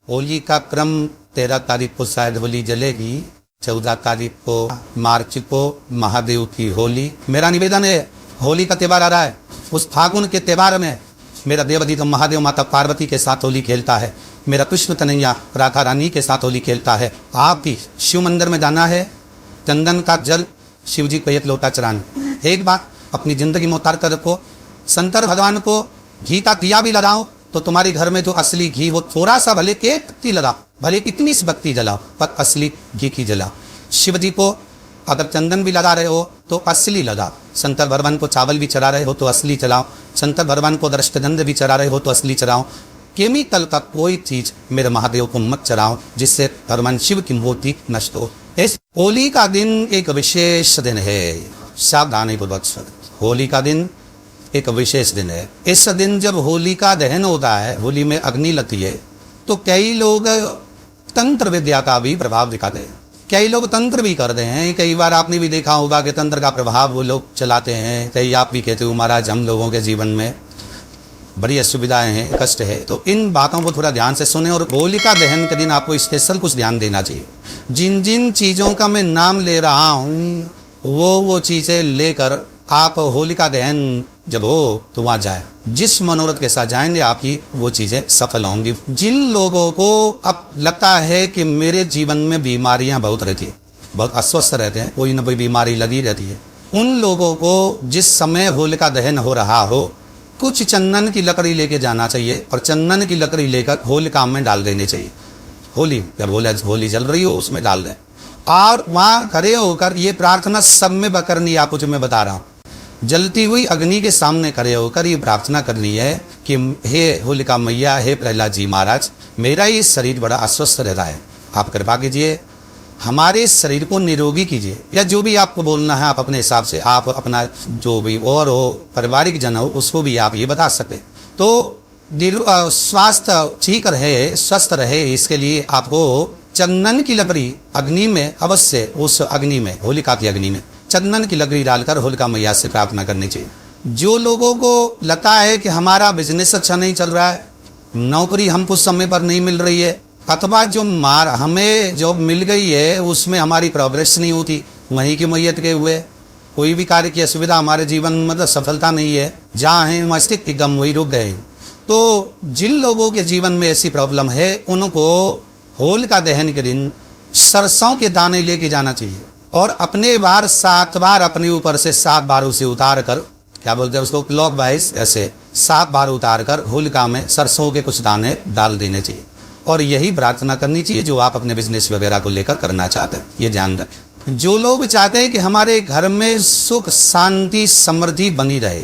होली का क्रम 13 तारीख को शायद होली जलेगी, 14 तारीख को मार्च को महादेव की होली। मेरा निवेदन है, होली का त्यौहार आ रहा है, उस फागुन के त्यौहार में मेरा देवाधिदेव महादेव माता पार्वती के साथ होली खेलता है, मेरा कृष्ण कन्हैया राधा रानी के साथ होली खेलता है। आप भी शिव मंदिर में जाना है, चंदन का जल शिव जी को एक लोटा चढ़ाना। एक बार अपनी जिंदगी में उतार कर रखो, शंकर भगवान को घी का दिया भी लगाओ तो तुम्हारे घर में जो असली घी वो थोड़ा सा भले के बत्ती लगाओ, भले कितनी सी बत्ती जलाओ पर असली घी की जलाओ। शिव जी को अगर चंदन भी लगा रहे हो तो असली लगाओ, शंकर भगवान को चावल भी चढ़ा रहे हो तो असली चलाओ, शंकर भगवान को दृष्टगंध भी चढ़ा रहे हो तो असली चढ़ाओ। केमिकल का कोई चीज मेरे महादेव को मत चढ़ाओ जिससे भगवान शिव की मूर्ति नष्ट हो। इस होली का दिन एक विशेष दिन है, सावधानी पूर्वक। होली का दिन एक विशेष दिन है। इस दिन जब होली का दहन होता है, होली में अग्नि लगती है, तो कई लोग तंत्र विद्या का भी प्रभाव दिखाते हैं, कई लोग तंत्र भी करते हैं। कई बार आपने भी देखा होगा कि तंत्र का प्रभाव वो लोग चलाते हैं। कई आप भी कहते हो महाराज हम लोगों के जीवन में बड़ी असुविधाएं हैं, कष्ट है, तो इन बातों को थोड़ा ध्यान से सुने। और होलिका दहन के दिन आपको स्पेशल कुछ ध्यान देना चाहिए। जिन जिन चीज़ों का मैं नाम ले रहा हूँ वो चीज़ें लेकर आप होलिका दहन जब हो तो वहाँ जाए, जिस मनोरथ के साथ जाएंगे आपकी वो चीज़ें सफल होंगी। जिन लोगों को अब लगता है कि मेरे जीवन में बीमारियाँ बहुत रहती है, बहुत अस्वस्थ रहते हैं, कोई ना कोई बीमारी लगी रहती है, उन लोगों को जिस समय होलिका दहन हो रहा हो कुछ चंदन की लकड़ी लेके जाना चाहिए और चंदन की लकड़ी लेकर होलिका में डाल देनी चाहिए। होली जब होली जल रही हो उसमें डाल दें और वहाँ खड़े होकर ये प्रार्थना सब में करनी है। आपको जो मैं बता रहा हूँ, जलती हुई अग्नि के सामने खड़े होकर ये प्रार्थना करनी है कि हे होलिका मैया, हे प्रहलाद जी महाराज, मेरा ये शरीर बड़ा अस्वस्थ रहता है, आप कृपा कीजिए, हमारे शरीर को निरोगी कीजिए। या जो भी आपको बोलना है आप अपने हिसाब से, आप अपना जो भी और हो पारिवारिक जन हो उसको भी आप ये बता सकते। तो स्वास्थ्य ठीक रहे, स्वस्थ रहे, इसके लिए आपको चंदन की लकड़ी अग्नि में अवश्य, उस अग्नि में, होलिका की अग्नि में चंदन की लकड़ी डालकर होलिका मैया से प्रार्थना करनी चाहिए। जो लोगों को लगता है कि हमारा बिजनेस अच्छा नहीं चल रहा है, नौकरी हमको समय पर नहीं मिल रही है, अथवा जो हमें जॉब मिल गई है उसमें हमारी प्रोग्रेस नहीं होती, वहीं की मैयत के हुए कोई भी कार्य की असुविधा हमारे जीवन में मतलब सफलता नहीं है, जहाँ हैं मस्तिष्क की गम वही रुक गए। तो जिन लोगों के जीवन में ऐसी प्रॉब्लम है उनको होलिका दहन के दिन सरसों के दाने लेके जाना चाहिए और अपने बार 7 बार अपने ऊपर से 7 बार उसे उतार कर, क्या बोलते हैं उसको, क्लॉक वाइज ऐसे 7 बार उतार कर होलिका में सरसों के कुछ दाने डाल देने चाहिए और यही प्रार्थना करनी चाहिए जो आप अपने बिजनेस वगैरह को लेकर करना चाहते हैं। ये ध्यान रखें। जो लोग चाहते हैं कि हमारे घर में सुख शांति समृद्धि बनी रहे,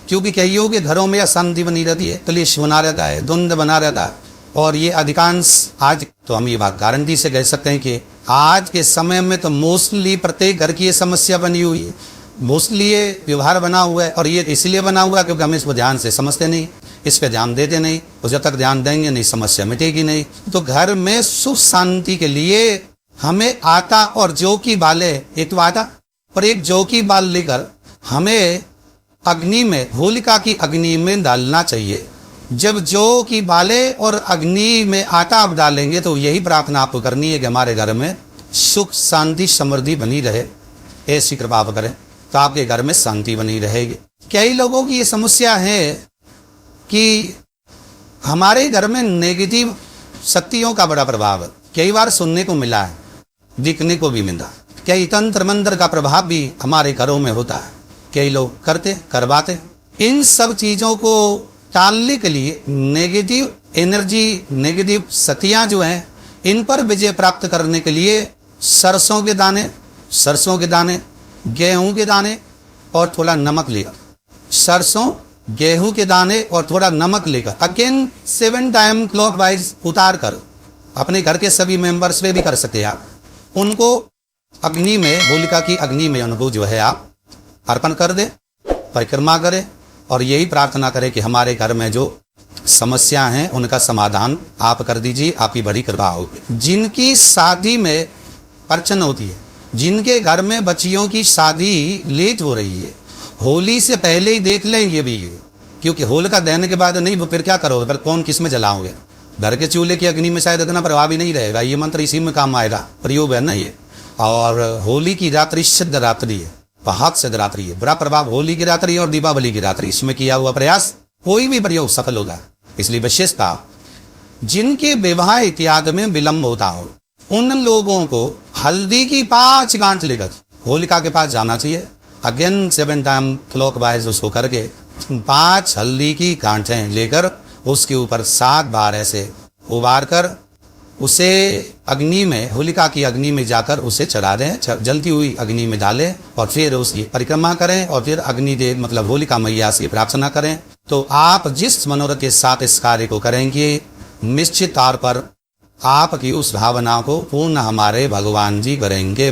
क्योंकि कईयों के घरों में अशांति बनी रहती है, क्लेश बना रहता है, द्वंद्व बना रहता है, और ये अधिकांश आज तो हम ये बात गारंटी से कह सकते हैं कि आज के समय में तो मोस्टली प्रत्येक घर की ये समस्या बनी हुई है, मोस्टली ये व्यवहार बना हुआ है। और ये इसलिए बना हुआ है क्योंकि हम इसको ध्यान से समझते नहीं, इस पे ध्यान देते नहीं, और जब तक ध्यान देंगे नहीं समस्या मिटेगी नहीं। तो घर में सुख शांति के लिए हमें आटा और जौ की बाले, एक तो आटा और एक जौ की बाल लेकर हमें अग्नि में, होलिका की अग्नि में डालना चाहिए। जब जौ की बाले और अग्नि में आटा आप डालेंगे तो यही प्रार्थना आपको करनी है कि हमारे घर में सुख शांति समृद्धि बनी रहे, ऐसी कृपा आप करें तो आपके घर में शांति बनी रहेगी। कई लोगों की ये समस्या है कि हमारे घर में नेगेटिव शक्तियों का बड़ा प्रभाव है, कई बार सुनने को मिला है, दिखने को भी मिला। कई तंत्र मंत्र का प्रभाव भी हमारे घरों में होता है, कई लोग करवाते। इन सब चीज़ों को टालने के लिए नेगेटिव एनर्जी, नेगेटिव शक्तियाँ जो हैं, इन पर विजय प्राप्त करने के लिए सरसों के दाने, गेहूं के दाने और थोड़ा नमक लेकर, सरसों, गेहूं के दाने और थोड़ा नमक लेकर अगेन 7 टाइम क्लॉक वाइज उतार कर अपने घर के सभी मेंबर्स पे भी कर सकते हैं आप, उनको अग्नि में, होलिका की अग्नि में उनको जो है आप अर्पण कर दे, परिक्रमा करें और यही प्रार्थना करें कि हमारे घर में जो समस्या हैं उनका समाधान आप कर दीजिए, आपकी बड़ी कृपा होगी। जिनकी शादी में अड़चन होती है, जिनके घर में बच्चियों की शादी लेट हो रही है, होली से पहले ही देख लें ये भी, क्योंकि होलिका दहन के बाद नहीं वो फिर क्या करोगे, फिर कौन किस में जलाओगे। घर के चूल्हे की अग्नि में शायद इतना प्रभावी नहीं रहेगा, ये मंत्र इसी में काम आएगा, प्रयोग है ना ये। और होली की रात्रि सिद्ध रात्रि है, बहुत सिद्ध रात्रि है, बुरा प्रभाव होली की रात्रि और दीपावली की रात्रि, इसमें किया हुआ प्रयास कोई भी प्रयोग सफल होगा। इसलिए विशेषता, जिनके विवाह इत्यादि में विलंब होता हो उन लोगों को हल्दी की 5 गांठ लेकर होलिका के पास जाना चाहिए। अगेन 7 टाइम क्लॉकवाइज उसको करके 5 हल्दी की गांठें लेकर उसके ऊपर 7 बार ऐसे उबार कर उसे अग्नि में, होलिका की अग्नि में जाकर उसे चढ़ा दें, जलती हुई अग्नि में डालें और फिर उसकी परिक्रमा करें और फिर अग्निदेव मतलब होलिका मैया से प्रार्थना करें। तो आप जिस मनोरथ के साथ इस कार्य को करेंगे, निश्चित तौर पर आपकी उस भावना को पूर्ण हमारे भगवान जी करेंगे।